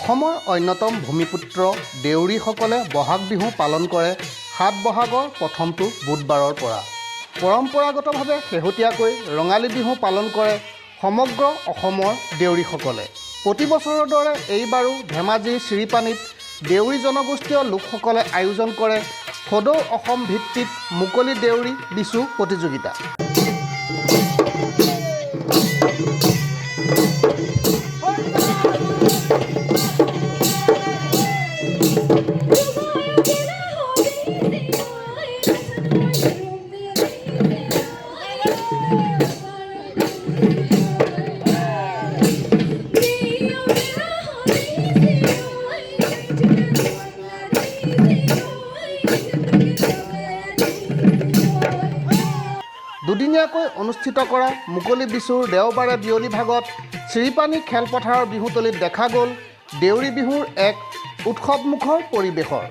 অসমৰ অন্যতম ভূমিপুত্ৰ দেউৰীসকলে বহাগ বিহু পালন কৰে ৭ বহাগৰ প্ৰথমটো বুধবাৰৰ পৰা। পৰম্পৰাগতভাৱে শেহতীয়াকৈ ৰঙালী বিহু পালন কৰে সমগ্ৰ অসমৰ দেউৰীসকলে। প্ৰতি বছৰৰ দৰে এইবাৰো ধেমাজিৰ চিৰিপানীত দেউৰী জনগোষ্ঠীয় লোকসকলে আয়োজন কৰে সদৌ অসম ভিত্তিত মুকলি দেউৰী বিচু প্ৰতিযোগিতা। দুদিনীয়াকৈ অনুষ্ঠিত কৰা মুকলি বিচুৰ দেওবাৰে বিয়লি ভাগত চিৰিপানী খেলপথাৰৰ বিহুতলীত দেখা গ'ল দেউৰী বিহুৰ এক উৎসৱমুখৰ পৰিৱেশৰ।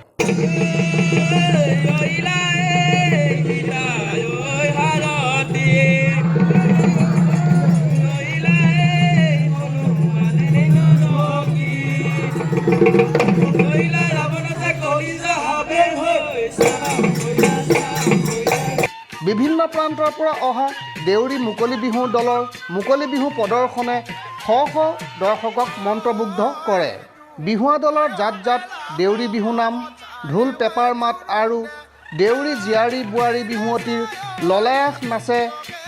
বিভিন্ন প্ৰান্তৰ পৰা অহা দেউৰী মুকলি বিহু দলৰ মুকলি বিহু প্ৰদৰ্শনে শ শ দৰ্শকক মন্ত্ৰমুগ্ধ কৰে। বিহুৱা দলৰ জাত জাত দেউৰী বিহু নাম, ঢোল পেপাৰ মাত আৰু দেউৰী জীয়াৰী বোৱাৰী বিহুৱতীৰ ললায়াস নাচে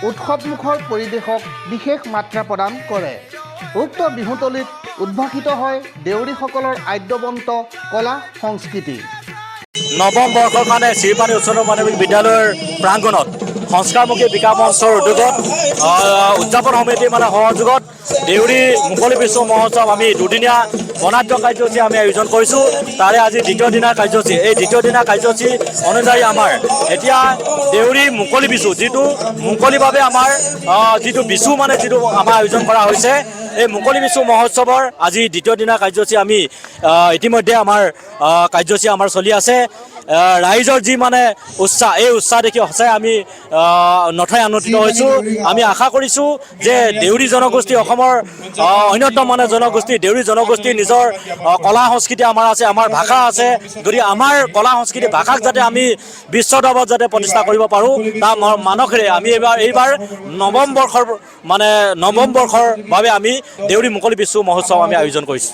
উৎসৱমুখৰ পৰিৱেশক বিশেষ মাত্ৰা প্ৰদান কৰে। উক্ত বিহুতলীত উদ্ভাসিত হয় দেউৰীসকলৰ আদ্যৱন্ত কলা সংস্কৃতি। নৱম বৰ্ষৰ কাৰণে চিৰিপানী উচ্চতৰ মাধ্যমিক বিদ্যালয়ৰ প্ৰাংগণত সংস্কাৰমুখী বিকাশ মঞ্চৰ উদ্যোগত উদযাপন সমিতিৰ সহযোগত দেউৰী মুকলি বিচু মহোৎসৱ আমি দুদিনীয়া বৰ্ণাঢ্য কাৰ্যসূচী আমি আয়োজন কৰিছোঁ। তাৰে আজি দ্বিতীয় দিনাৰ কাৰ্যসূচী। এই দ্বিতীয় দিনাৰ কাৰ্যসূচী অনুযায়ী আমাৰ এতিয়া দেউৰী মুকলি বিচু, যিটো মুকলিভাৱে আমাৰ যিটো বিচু যিটো আমাৰ আয়োজন কৰা হৈছে, এই মুকলি বিচু মহোৎসৱৰ আজি দ্বিতীয় দিনাৰ কাৰ্যসূচী আমি ইতিমধ্যে আমাৰ কাৰ্যসূচী আমাৰ চলি আছে। ৰাইজৰ যি উৎসাহ, এই উৎসাহ দেখি সঁচাই আমি নথৈ আনন্দিত হৈছোঁ। আমি আশা কৰিছোঁ যে দেউৰী জনগোষ্ঠী অসমৰ অন্যতম জনগোষ্ঠী, দেউৰী জনগোষ্ঠীৰ নিজৰ কলা সংস্কৃতি আমাৰ আছে, আমাৰ ভাষা আছে। গতিকে আমাৰ কলা সংস্কৃতি ভাষাক যাতে আমি বিশ্ব দৰবাৰত যাতে প্ৰতিষ্ঠা কৰিব পাৰোঁ, তাৰ মানসেৰে আমি এইবাৰ নৱম বৰ্ষৰ বাবে আমি দেউৰী মুকলি বিচু মহোৎসৱ আমি আয়োজন কৰিছোঁ।